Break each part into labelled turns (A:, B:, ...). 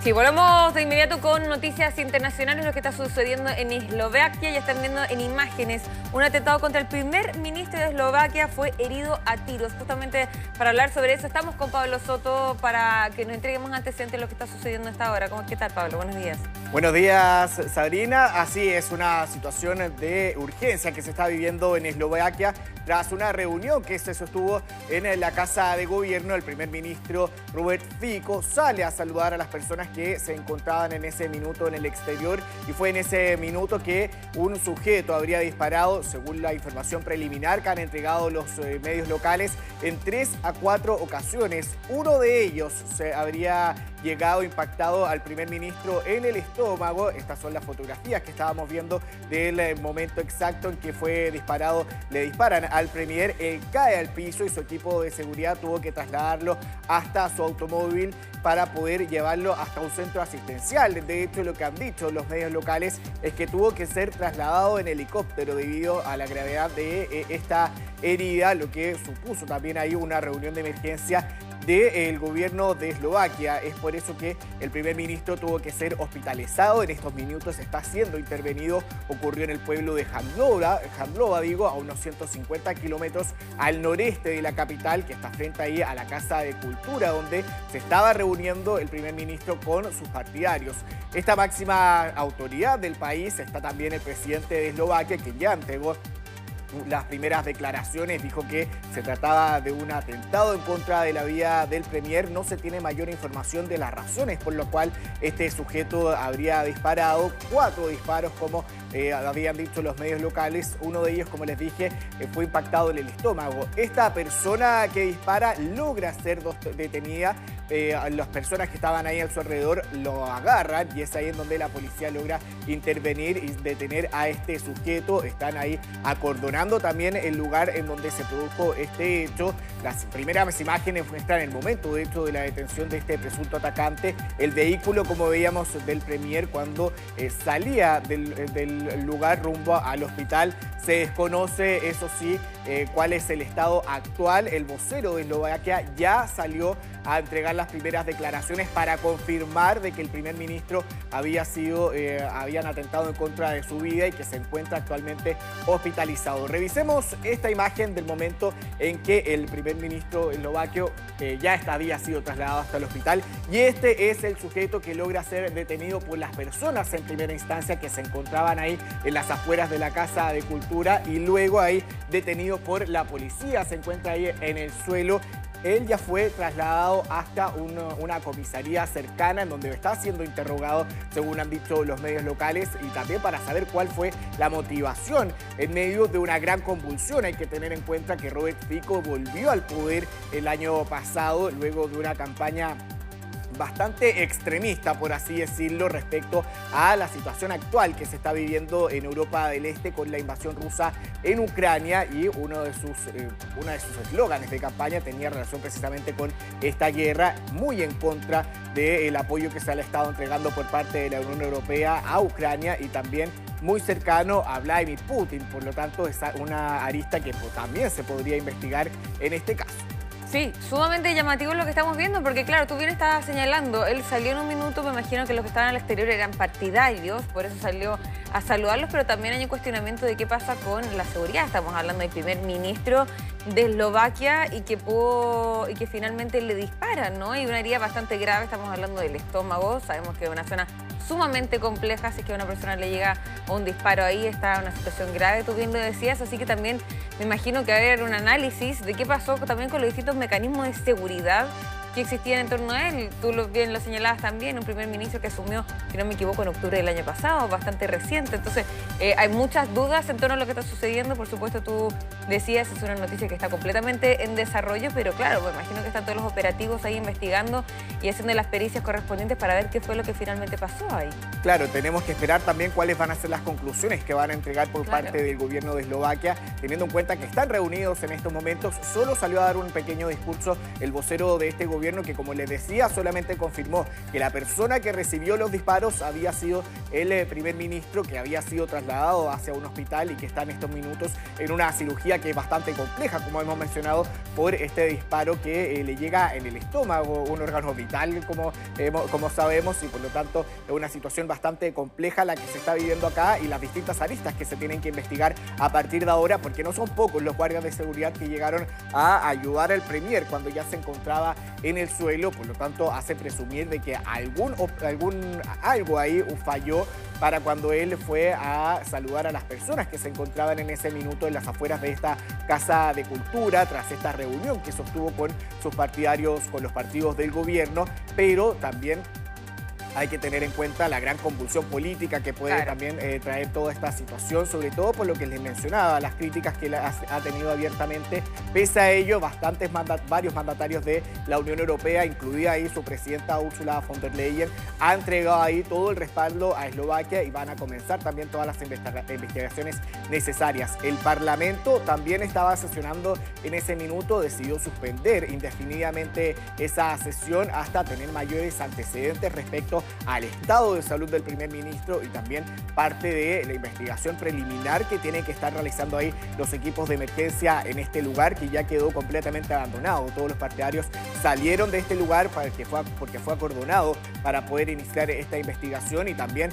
A: Sí, volvemos de inmediato con noticias internacionales, lo que está sucediendo en Eslovaquia. Ya están viendo en imágenes un atentado contra el primer ministro de Eslovaquia, fue herido a tiros. Justamente para hablar sobre eso estamos con Pablo Soto para que nos entreguemos antecedentes de lo que está sucediendo a esta hora. ¿Qué tal, Pablo? Buenos días.
B: Buenos días, Sabrina. Así es, una situación de urgencia que se está viviendo en Eslovaquia tras una reunión que se sostuvo en la Casa de Gobierno. El primer ministro Robert Fico sale a saludar a las personas que se encontraban en ese minuto en el exterior, y fue en ese minuto que un sujeto habría disparado, según la información preliminar que han entregado los medios locales, en 3 a 4 ocasiones. Uno de ellos se habría llegado impactado al primer ministro en el estómago. Estas son las fotografías que estábamos viendo del momento exacto en que fue disparado. Le disparan al premier, él cae al piso y su equipo de seguridad tuvo que trasladarlo hasta su automóvil para poder llevarlo hasta un centro asistencial. De hecho, lo que han dicho los medios locales es que tuvo que ser trasladado en helicóptero debido a la gravedad de esta herida, lo que supuso también ahí una reunión de emergencia del gobierno de Eslovaquia. Es por eso que el primer ministro tuvo que ser hospitalizado. En estos minutos está siendo intervenido. Ocurrió en el pueblo de Handlova, a unos 150 kilómetros al noreste de la capital, que está frente ahí a la Casa de Cultura, donde se estaba reuniendo el primer ministro con sus partidarios. Esta máxima autoridad del país está también el presidente de Eslovaquia, que ya entregó las primeras declaraciones, dijo que se trataba de un atentado en contra de la vida del premier. No se tiene mayor información de las razones por lo cual este sujeto habría disparado. 4 disparos, como habían dicho los medios locales. Uno de ellos, como les dije, fue impactado en el estómago. Esta persona que dispara logra ser detenida. Las personas que estaban ahí a su alrededor lo agarran y es ahí en donde la policía logra intervenir y detener a este sujeto. Están ahí acordonando también el lugar en donde se produjo este hecho. Las primeras imágenes muestran el momento, de hecho, de la detención de este presunto atacante. El vehículo, como veíamos, del premier cuando salía del lugar rumbo al hospital. Se desconoce, eso sí, cuál es el estado actual. El vocero de Eslovaquia ya salió a entregar las primeras declaraciones para confirmar de que el primer ministro habían atentado en contra de su vida y que se encuentra actualmente hospitalizado. Revisemos esta imagen del momento en que el primer ministro eslovaquio ya había sido trasladado hasta el hospital, y este es el sujeto que logra ser detenido por las personas en primera instancia que se encontraban ahí en las afueras de la Casa de Cultura, y luego ahí detenido por la policía. Se encuentra ahí en el suelo. Él ya fue trasladado hasta una comisaría cercana en donde está siendo interrogado, según han dicho los medios locales, y también para saber cuál fue la motivación en medio de una gran convulsión. Hay que tener en cuenta que Robert Fico volvió al poder el año pasado luego de una campaña bastante extremista, por así decirlo, respecto a la situación actual que se está viviendo en Europa del Este con la invasión rusa en Ucrania, y uno de sus eslóganes de campaña tenía relación precisamente con esta guerra, muy en contra del apoyo que se le ha estado entregando por parte de la Unión Europea a Ucrania, y también muy cercano a Vladimir Putin. Por lo tanto, es una arista que también se podría investigar en este caso.
A: Sí, sumamente llamativo lo que estamos viendo, porque claro, tú bien estabas señalando, él salió en un minuto, me imagino que los que estaban al exterior eran partidarios, por eso salió a saludarlos, pero también hay un cuestionamiento de qué pasa con la seguridad. Estamos hablando del primer ministro de Eslovaquia y que finalmente le disparan, ¿no? Y una herida bastante grave, estamos hablando del estómago, sabemos que es una zona sumamente compleja, si es que a una persona le llega un disparo ahí, está en una situación grave, tú bien lo decías, así que también me imagino que va a haber un análisis de qué pasó también con los distintos mecanismos de seguridad que existían en torno a él. Tú bien lo señalabas también, un primer ministro que asumió, si no me equivoco, en octubre del año pasado, bastante reciente. Entonces, hay muchas dudas en torno a lo que está sucediendo. Por supuesto, tú decías, es una noticia que está completamente en desarrollo, pero claro, me imagino que están todos los operativos ahí investigando y haciendo las pericias correspondientes para ver qué fue lo que finalmente pasó ahí.
B: Claro, tenemos que esperar también cuáles van a ser las conclusiones que van a entregar por parte del gobierno de Eslovaquia, teniendo en cuenta que están reunidos en estos momentos. Solo salió a dar un pequeño discurso el vocero de este gobierno, que, como les decía, solamente confirmó que la persona que recibió los disparos había sido el primer ministro, que había sido trasladado hacia un hospital y que está en estos minutos en una cirugía historia que es bastante compleja, como hemos mencionado, por este disparo que le llega en el estómago, un órgano vital, como sabemos, y por lo tanto es una situación bastante compleja la que se está viviendo acá y las distintas aristas que se tienen que investigar a partir de ahora, porque no son pocos los guardias de seguridad que llegaron a ayudar al premier cuando ya se encontraba en el suelo. Por lo tanto, hace presumir de que algo ahí falló para cuando él fue a saludar a las personas que se encontraban en ese minuto en las afueras de esta Casa de Cultura, tras esta reunión que sostuvo con sus partidarios, con los partidos del gobierno, pero también hay que tener en cuenta la gran convulsión política que puede también traer toda esta situación, sobre todo por lo que les mencionaba, las críticas que ha tenido abiertamente. Pese a ello, varios mandatarios de la Unión Europea, incluida ahí su presidenta Ursula von der Leyen, ha entregado ahí todo el respaldo a Eslovaquia y van a comenzar también todas las investigaciones necesarias. El Parlamento también estaba sesionando en ese minuto, decidió suspender indefinidamente esa sesión hasta tener mayores antecedentes respecto al estado de salud del primer ministro y también parte de la investigación preliminar que tienen que estar realizando ahí los equipos de emergencia en este lugar que ya quedó completamente abandonado. Todos los partidarios salieron de este lugar porque fue acordonado para poder iniciar esta investigación y también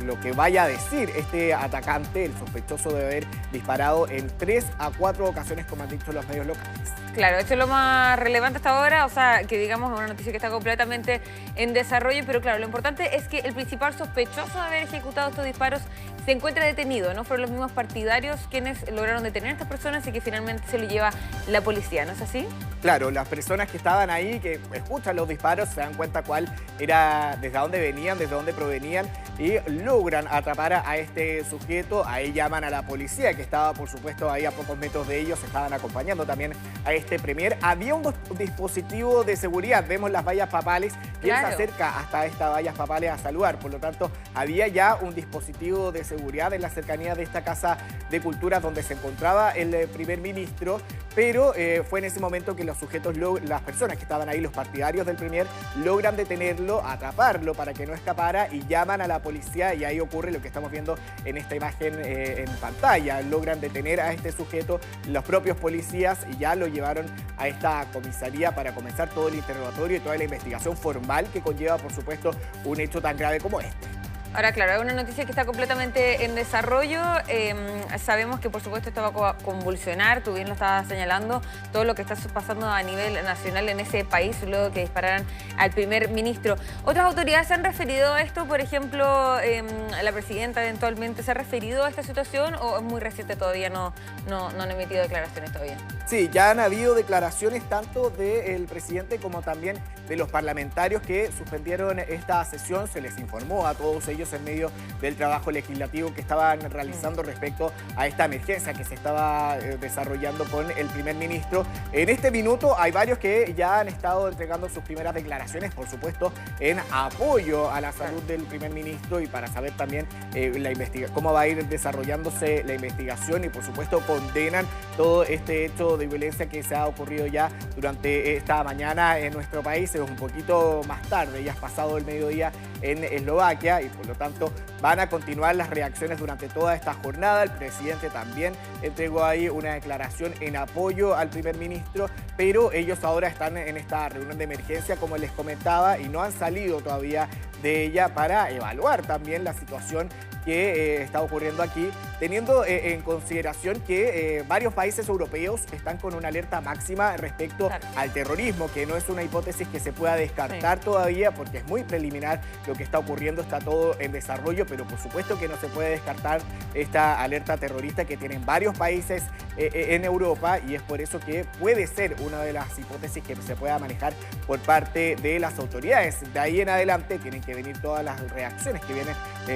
B: lo que vaya a decir este atacante, el sospechoso de haber disparado en 3 a 4 ocasiones, como han dicho los medios locales.
A: Claro, esto es lo más relevante hasta ahora, o sea, que digamos es una noticia que está completamente en desarrollo, pero claro, lo importante es que el principal sospechoso de haber ejecutado estos disparos se encuentra detenido, ¿no? Fueron los mismos partidarios quienes lograron detener a estas personas y que finalmente se lo lleva la policía, ¿no es así?
B: Claro, las personas que estaban ahí, que escuchan los disparos, se dan cuenta cuál era, desde dónde venían, desde dónde provenían y logran atrapar a este sujeto. Ahí llaman a la policía, que estaba, por supuesto, ahí a pocos metros de ellos, estaban acompañando también a este premier. Había un dispositivo de seguridad, vemos las vallas papales, y él se acerca hasta estas vallas papales a saludar. Por lo tanto, había ya un dispositivo de seguridad en la cercanía de esta Casa de Cultura donde se encontraba el primer ministro, pero fue en ese momento que los sujetos, las personas que estaban ahí, los partidarios del premier, logran detenerlo, atraparlo para que no escapara y llaman a la policía y ahí ocurre lo que estamos viendo en esta imagen en pantalla. Logran detener a este sujeto los propios policías y ya lo llevaron a esta comisaría para comenzar todo el interrogatorio y toda la investigación formal que conlleva, por supuesto, un hecho tan grave como este.
A: Ahora, claro, es una noticia que está completamente en desarrollo. Sabemos que, por supuesto, esto va a convulsionar, tú bien lo estabas señalando, todo lo que está pasando a nivel nacional en ese país luego que dispararan al primer ministro. ¿Otras autoridades se han referido a esto? Por ejemplo, la presidenta eventualmente se ha referido a esta situación o es muy reciente todavía, no han emitido declaraciones todavía?
B: Sí, ya han habido declaraciones tanto del presidente como también de los parlamentarios que suspendieron esta sesión. Se les informó a todos ellos en medio del trabajo legislativo que estaban realizando respecto a esta emergencia que se estaba desarrollando con el primer ministro. En este minuto hay varios que ya han estado entregando sus primeras declaraciones, por supuesto, en apoyo a la salud del primer ministro y para saber también cómo va a ir desarrollándose la investigación y, por supuesto, condenan todo este hecho de violencia que se ha ocurrido ya durante esta mañana en nuestro país. Es un poquito más tarde, ya has pasado el mediodía en Eslovaquia y por lo tanto van a continuar las reacciones durante toda esta jornada. El presidente también entregó ahí una declaración en apoyo al primer ministro, pero ellos ahora están en esta reunión de emergencia, como les comentaba, y no han salido todavía de ella para evaluar también la situación que está ocurriendo aquí, teniendo en consideración que varios países europeos están con una alerta máxima respecto al terrorismo, que no es una hipótesis que se pueda descartar todavía porque es muy preliminar lo que está ocurriendo, está todo en desarrollo, pero por supuesto que no se puede descartar esta alerta terrorista que tienen varios países en Europa y es por eso que puede ser una de las hipótesis que se pueda manejar por parte de las autoridades. De ahí en adelante tienen que venir todas las reacciones que vienen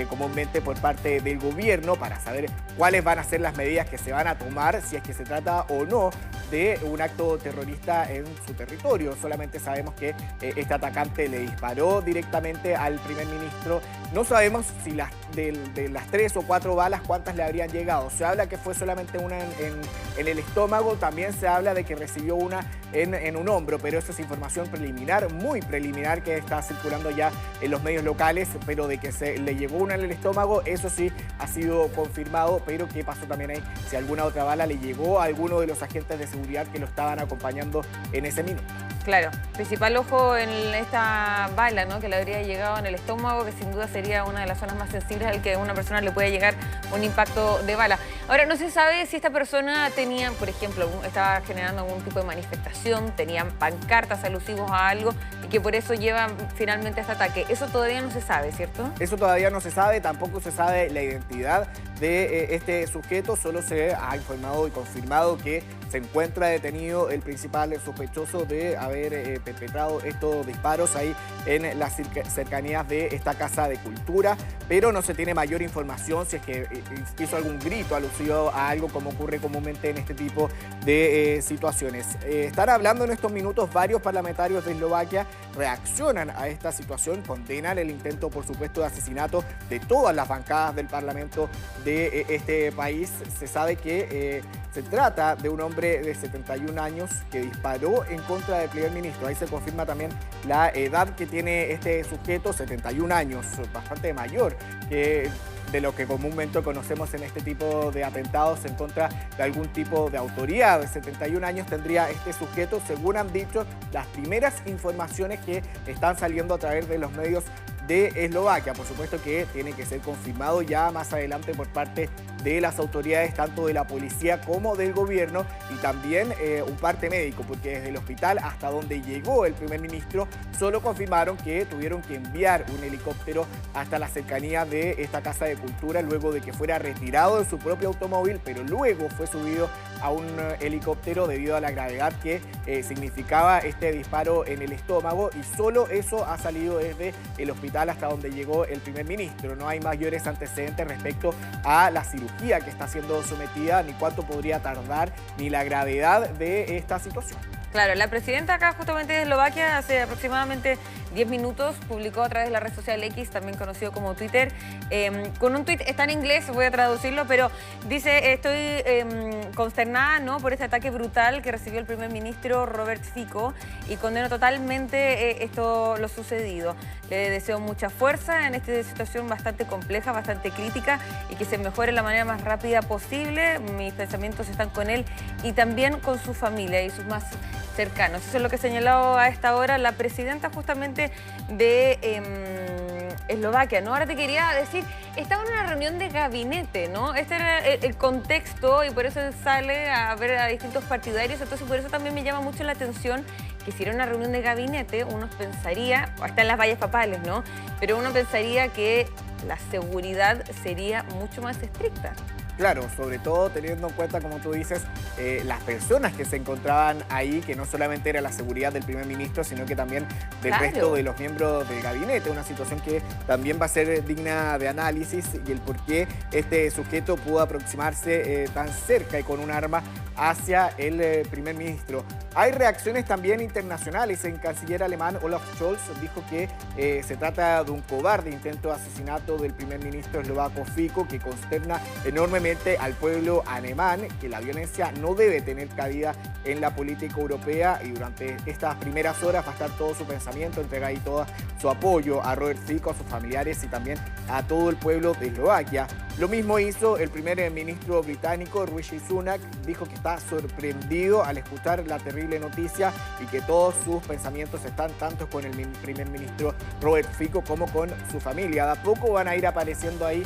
B: comúnmente por parte del gobierno para saber cuáles van a ser las medidas que se van a tomar, si es que se trata o no de un acto terrorista en su territorio. Solamente sabemos que este atacante le disparó directamente al primer ministro. No sabemos si de las 3 o 4 balas, cuántas le habrían llegado. Se habla que fue solamente una en el estómago, también se habla de que recibió una en un hombro, pero eso es información preliminar, muy preliminar, que está circulando ya en los medios locales, pero de que se le llegó una en el estómago, eso sí ha sido confirmado, pero ¿qué pasó también ahí? Si alguna otra bala le llegó a alguno de los agentes de seguridad que lo estaban acompañando en ese minuto.
A: Claro, principal ojo en esta bala, ¿no? Que le habría llegado en el estómago, que sin duda sería una de las zonas más sensibles al que a una persona le puede llegar un impacto de bala. Ahora, no se sabe si esta persona tenía, por ejemplo, estaba generando algún tipo de manifestación, tenían pancartas alusivos a algo y que por eso lleva finalmente a este ataque. Eso todavía no se sabe, ¿cierto?
B: Eso todavía no se sabe, tampoco se sabe la identidad de este sujeto, solo se ha informado y confirmado que se encuentra detenido el principal sospechoso de haber perpetrado estos disparos ahí en las cercanías de esta casa de cultura, pero no se tiene mayor información si es que hizo algún grito alusivo a algo, como ocurre comúnmente en este tipo de situaciones. Están hablando en estos minutos varios parlamentarios de Eslovaquia, reaccionan a esta situación, condenan el intento, por supuesto, de asesinato de todas las bancadas del Parlamento de este país. Se sabe que se trata de un hombre de 71 años que disparó en contra del primer ministro. Ahí se confirma también la edad que tiene este sujeto, 71 años, bastante mayor que de lo que comúnmente conocemos en este tipo de atentados en contra de algún tipo de autoridad. De 71 años tendría este sujeto, según han dicho las primeras informaciones que están saliendo a través de los medios de Eslovaquia. Por supuesto que tiene que ser confirmado ya más adelante por parte de las autoridades, tanto de la policía como del gobierno, y también un parte médico, porque desde el hospital hasta donde llegó el primer ministro solo confirmaron que tuvieron que enviar un helicóptero hasta la cercanía de esta casa de cultura luego de que fuera retirado de su propio automóvil, pero luego fue subido a un helicóptero debido a la gravedad que significaba este disparo en el estómago, y solo eso ha salido desde el hospital hasta donde llegó el primer ministro. No hay mayores antecedentes respecto a la cirugía que está siendo sometida, ni cuánto podría tardar, ni la gravedad de esta situación.
A: Claro, la presidenta acá justamente de Eslovaquia hace aproximadamente 10 minutos publicó a través de la red social X, también conocido como Twitter, con un tuit, está en inglés, voy a traducirlo, pero dice: estoy consternada, ¿no?, por este ataque brutal que recibió el primer ministro Robert Fico y condeno totalmente lo sucedido. Le deseo mucha fuerza en esta situación bastante compleja, bastante crítica, y que se mejore de la manera más rápida posible. Mis pensamientos están con él y también con su familia y sus más cercanos. Eso es lo que ha señalado a esta hora la presidenta justamente de Eslovaquia, ¿no? Ahora te quería decir, estaba en una reunión de gabinete, ¿no? Este era el contexto, y por eso sale a ver a distintos partidarios. Entonces por eso también me llama mucho la atención que si era una reunión de gabinete, uno pensaría, está en las vallas papales, ¿no?, pero uno pensaría que la seguridad sería mucho más estricta.
B: Claro, sobre todo teniendo en cuenta, como tú dices, las personas que se encontraban ahí, que no solamente era la seguridad del primer ministro, sino que también del resto de los miembros del gabinete. Una situación que también va a ser digna de análisis, y el por qué este sujeto pudo aproximarse tan cerca y con un arma hacia el primer ministro. Hay reacciones también internacionales. El canciller alemán Olaf Scholz dijo que se trata de un cobarde intento de asesinato del primer ministro eslovaco Fico, que consterna enormemente al pueblo alemán, que la violencia no debe tener cabida en la política europea, y durante estas primeras horas va a estar todo su pensamiento, entrega ahí todo su apoyo a Robert Fico, a sus familiares y también a todo el pueblo de Eslovaquia. Lo mismo hizo el primer ministro británico, Rishi Sunak, dijo que está sorprendido al escuchar la terrible noticia y que todos sus pensamientos están tanto con el primer ministro Robert Fico como con su familia. De a poco van a ir apareciendo ahí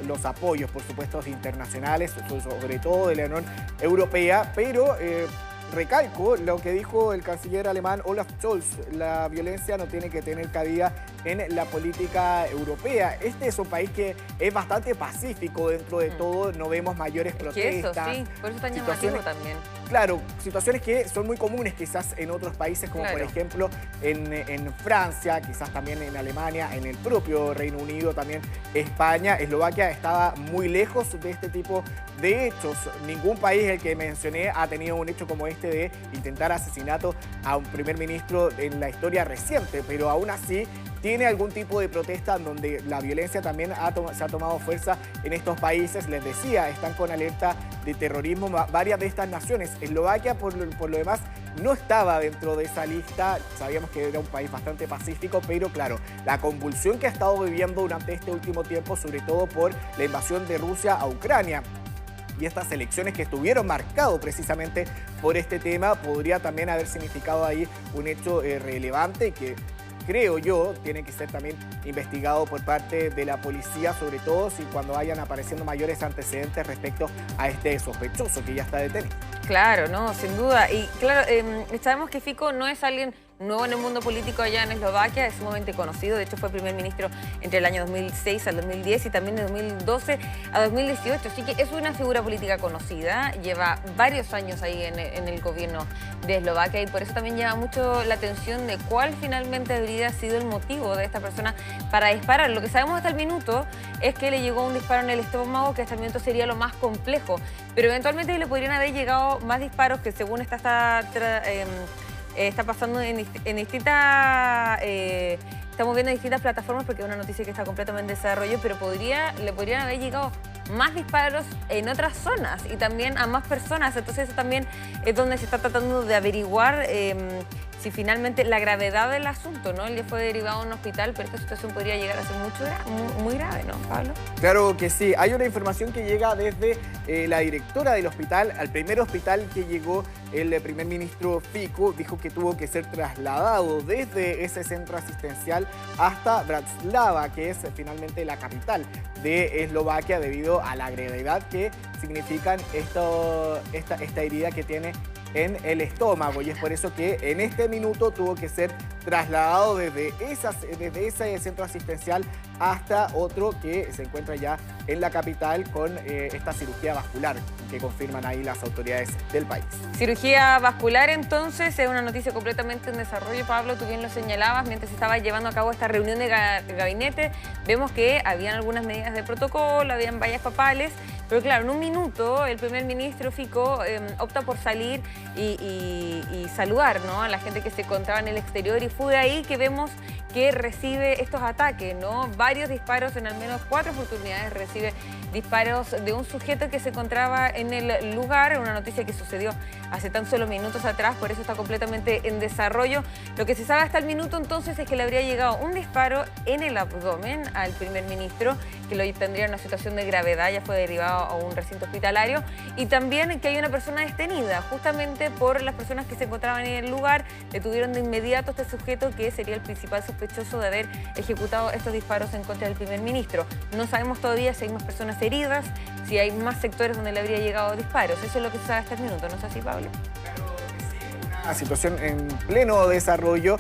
B: los apoyos, por supuesto, internacionales, sobre todo de la Unión Europea, pero recalco lo que dijo el canciller alemán Olaf Scholz: la violencia no tiene que tener cabida en la política europea. Este es un país que es bastante pacífico dentro de todo, no vemos mayores protestas.
A: Eso sí, por eso tan llamativo también.
B: Claro, situaciones que son muy comunes quizás en otros países, como por ejemplo en Francia, quizás también en Alemania, en el propio Reino Unido, también España. Eslovaquia estaba muy lejos de este tipo de hechos. Ningún país, el que mencioné, ha tenido un hecho como este de intentar asesinato a un primer ministro en la historia reciente, pero aún así tiene algún tipo de protesta en donde la violencia también se ha tomado fuerza en estos países. Les decía, están con alerta de terrorismo varias de estas naciones. Eslovaquia, por lo demás, no estaba dentro de esa lista. Sabíamos que era un país bastante pacífico, pero claro, la convulsión que ha estado viviendo durante este último tiempo, sobre todo por la invasión de Rusia a Ucrania, y estas elecciones que estuvieron marcadas precisamente por este tema, podría también haber significado ahí un hecho relevante que, creo yo, tiene que ser también investigado por parte de la policía, sobre todo si cuando vayan apareciendo mayores antecedentes respecto a este sospechoso que ya está detenido.
A: Claro, no, sin duda. Y claro, sabemos que Fico no es alguien nuevo en el mundo político allá en Eslovaquia, es sumamente conocido. De hecho, fue primer ministro entre el año 2006 al 2010 y también de 2012 a 2018. Así que es una figura política conocida, lleva varios años ahí en el gobierno de Eslovaquia y por eso también llama mucho la atención de cuál finalmente habría sido el motivo de esta persona para disparar. Lo que sabemos hasta el minuto es que le llegó un disparo en el estómago, que hasta el minuto sería lo más complejo, pero eventualmente le podrían haber llegado más disparos que según está pasando en distintas... estamos viendo distintas plataformas porque es una noticia que está completamente en desarrollo, pero le podrían haber llegado más disparos en otras zonas y también a más personas. Entonces eso también es donde se está tratando de averiguar si finalmente la gravedad del asunto, ¿no? Él ya fue derivado a un hospital, pero esta situación podría llegar a ser muy grave, ¿no, Pablo?
B: Claro que sí. Hay una información que llega desde la directora del hospital. Al primer hospital que llegó el primer ministro Fico, dijo que tuvo que ser trasladado desde ese centro asistencial hasta Bratislava, que es finalmente la capital de Eslovaquia, debido a la gravedad que significan esta herida que tiene en el estómago, y es por eso que en este minuto tuvo que ser trasladado desde ese centro asistencial hasta otro que se encuentra ya en la capital con esta cirugía vascular que confirman ahí las autoridades del país.
A: Cirugía vascular, entonces, es una noticia completamente en desarrollo, Pablo, tú bien lo señalabas, mientras se estaba llevando a cabo esta reunión de gabinete, vemos que habían algunas medidas de protocolo, habían vallas papales, pero claro, en un minuto el primer ministro Fico opta por salir y saludar, ¿no?, a la gente que se encontraba en el exterior, y fue ahí que vemos que recibe estos ataques, ¿no? Varios disparos, en al menos 4 oportunidades recibe disparos de un sujeto que se encontraba en el lugar, una noticia que sucedió hace tan solo minutos atrás, por eso está completamente en desarrollo. Lo que se sabe hasta el minuto entonces es que le habría llegado un disparo en el abdomen al primer ministro, que lo tendría en una situación de gravedad, ya fue derivado a un recinto hospitalario, y también que hay una persona detenida, justamente por las personas que se encontraban en el lugar, detuvieron de inmediato a este sujeto que sería el principal sospechoso de haber ejecutado estos disparos en contra del primer ministro. No sabemos todavía si hay más personas heridas, si hay más sectores donde le habría llegado disparos. Eso es lo que se sabe hasta el minuto, ¿no es así, Pablo?
B: Una situación en pleno desarrollo.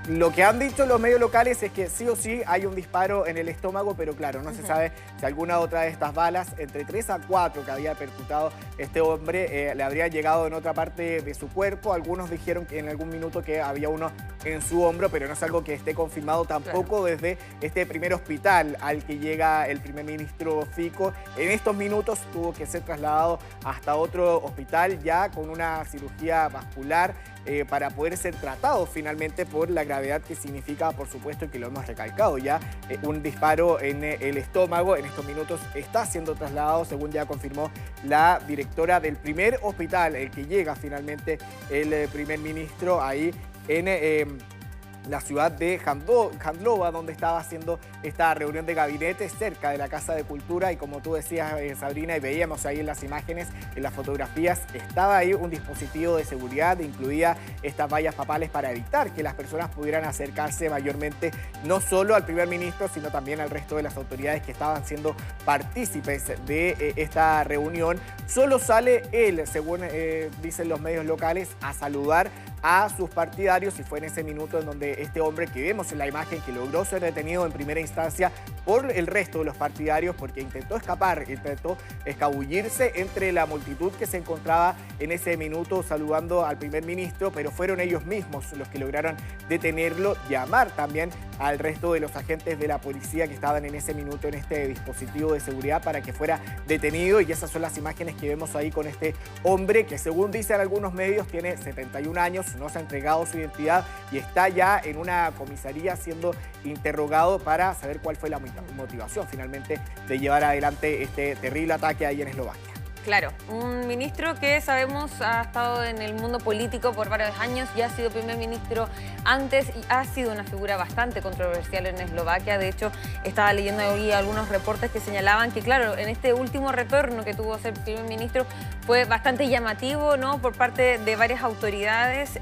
B: Lo que han dicho los medios locales es que sí o sí hay un disparo en el estómago, pero claro, no se sabe si alguna otra de estas balas, entre 3 a 4 que había percutado este hombre, le habría llegado en otra parte de su cuerpo. Algunos dijeron que en algún minuto que había uno en su hombro, pero no es algo que esté confirmado tampoco desde este primer hospital al que llega el primer ministro Fico. En estos minutos tuvo que ser trasladado hasta otro hospital ya con una cirugía vascular para poder ser tratado finalmente por la gravedad que significa, por supuesto, que lo hemos recalcado ya, un disparo en el estómago. En estos minutos está siendo trasladado, según ya confirmó la directora del primer hospital, el que llega finalmente el primer ministro ahí en la ciudad de Handlova, donde estaba haciendo esta reunión de gabinete cerca de la Casa de Cultura. Y como tú decías, Sabrina, y veíamos ahí en las imágenes, en las fotografías, estaba ahí un dispositivo de seguridad, incluía estas vallas papales para evitar que las personas pudieran acercarse mayormente, no solo al primer ministro, sino también al resto de las autoridades que estaban siendo partícipes de esta reunión. Solo sale él, según dicen los medios locales, a saludar a sus partidarios, y fue en ese minuto en donde este hombre que vemos en la imagen, que logró ser detenido en primera instancia por el resto de los partidarios porque intentó escapar, intentó escabullirse entre la multitud que se encontraba en ese minuto saludando al primer ministro, pero fueron ellos mismos los que lograron detenerlo, llamar también al resto de los agentes de la policía que estaban en ese minuto en este dispositivo de seguridad para que fuera detenido. Y esas son las imágenes que vemos ahí con este hombre que, según dicen algunos medios, tiene 71 años, no se ha entregado su identidad y está ya en una comisaría siendo interrogado para saber cuál fue la motivación finalmente de llevar adelante este terrible ataque ahí en Eslovaquia.
A: Claro, un ministro que sabemos ha estado en el mundo político por varios años, ya ha sido primer ministro antes y ha sido una figura bastante controversial en Eslovaquia. De hecho, estaba leyendo hoy algunos reportes que señalaban que, claro, en este último retorno que tuvo a ser primer ministro fue bastante llamativo, ¿no?, por parte de varias autoridades,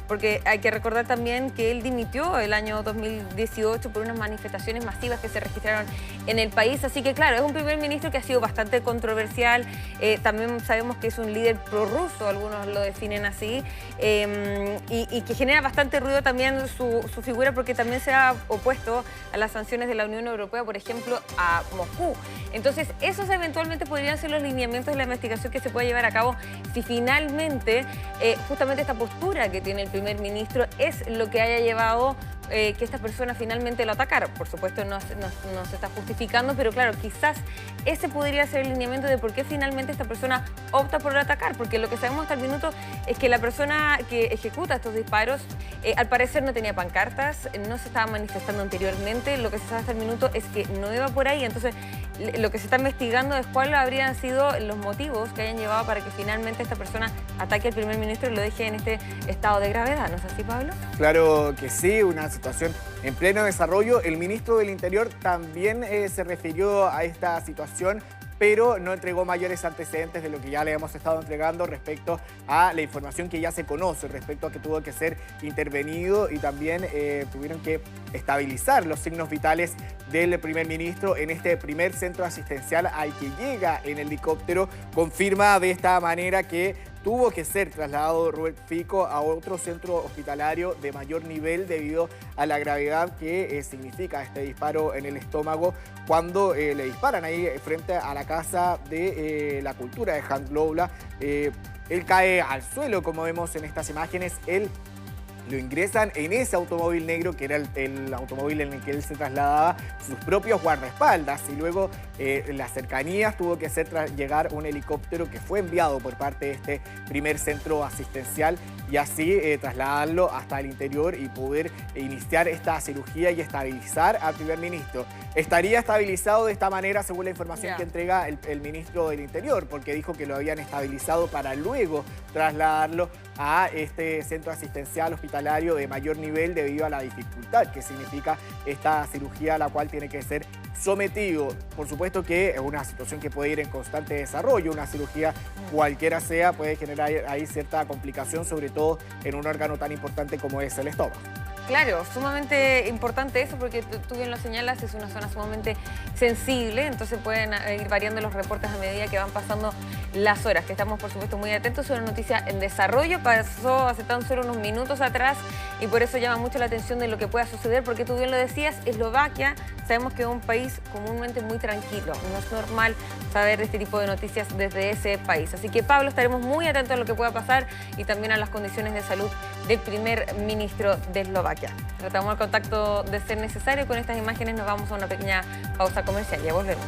A: porque hay que recordar también que él dimitió el año 2018 por unas manifestaciones masivas que se registraron en el país. Así que, claro, es un primer ministro que ha sido bastante controversial. También sabemos que es un líder prorruso, algunos lo definen así, y que genera bastante ruido también su figura, porque también se ha opuesto a las sanciones de la Unión Europea, por ejemplo, a Moscú. Entonces, esos eventualmente podrían ser los lineamientos de la investigación que se puede llevar a cabo si finalmente justamente esta postura que tiene el primer ministro es lo que haya llevado que esta persona finalmente lo atacara. Por supuesto no se está justificando, pero claro, quizás ese podría ser el lineamiento de por qué finalmente esta persona opta por atacar, porque lo que sabemos hasta el minuto es que la persona que ejecuta estos disparos al parecer no tenía pancartas, no se estaba manifestando anteriormente. Lo que se sabe hasta el minuto es que no iba por ahí. Entonces lo que se está investigando es cuáles habrían sido los motivos que hayan llevado para que finalmente esta persona ataque al primer ministro y lo deje en este estado de gravedad. ¿No es así, Pablo?
B: Claro que sí, una situación en pleno desarrollo. El ministro del Interior también se refirió a esta situación, pero no entregó mayores antecedentes de lo que ya le hemos estado entregando respecto a la información que ya se conoce, respecto a que tuvo que ser intervenido y también tuvieron que estabilizar los signos vitales del primer ministro en este primer centro asistencial al que llega en helicóptero. Confirma de esta manera que tuvo que ser trasladado Robert Fico a otro centro hospitalario de mayor nivel debido a la gravedad que significa este disparo en el estómago cuando le disparan ahí frente a la Casa de la Cultura de Jan Loula. Él cae al suelo, como vemos en estas imágenes. Él lo ingresan en ese automóvil negro, que era el automóvil en el que él se trasladaba, sus propios guardaespaldas, y luego en las cercanías tuvo que hacer llegar un helicóptero que fue enviado por parte de este primer centro asistencial y así trasladarlo hasta el interior y poder iniciar esta cirugía y estabilizar al primer ministro. Estaría estabilizado de esta manera según la información que entrega el ministro del Interior, porque dijo que lo habían estabilizado para luego trasladarlo a este centro asistencial hospitalario de mayor nivel debido a la dificultad que significa esta cirugía a la cual tiene que ser sometido. Por supuesto que es una situación que puede ir en constante desarrollo. Una cirugía, cualquiera sea, puede generar ahí cierta complicación, sobre todo en un órgano tan importante como es el estómago.
A: Claro, sumamente importante eso porque tú bien lo señalas, es una zona sumamente sensible, entonces pueden ir variando los reportes a medida que van pasando las horas, que estamos por supuesto muy atentos. Es una noticia en desarrollo, pasó hace tan solo unos minutos atrás y por eso llama mucho la atención de lo que pueda suceder, porque tú bien lo decías, Eslovaquia sabemos que es un país comúnmente muy tranquilo, no es normal saber de este tipo de noticias desde ese país. Así que, Pablo, estaremos muy atentos a lo que pueda pasar y también a las condiciones de salud del primer ministro de Eslovaquia. Tratamos el contacto de ser necesario. Con estas imágenes nos vamos a una pequeña pausa comercial. Ya volvemos.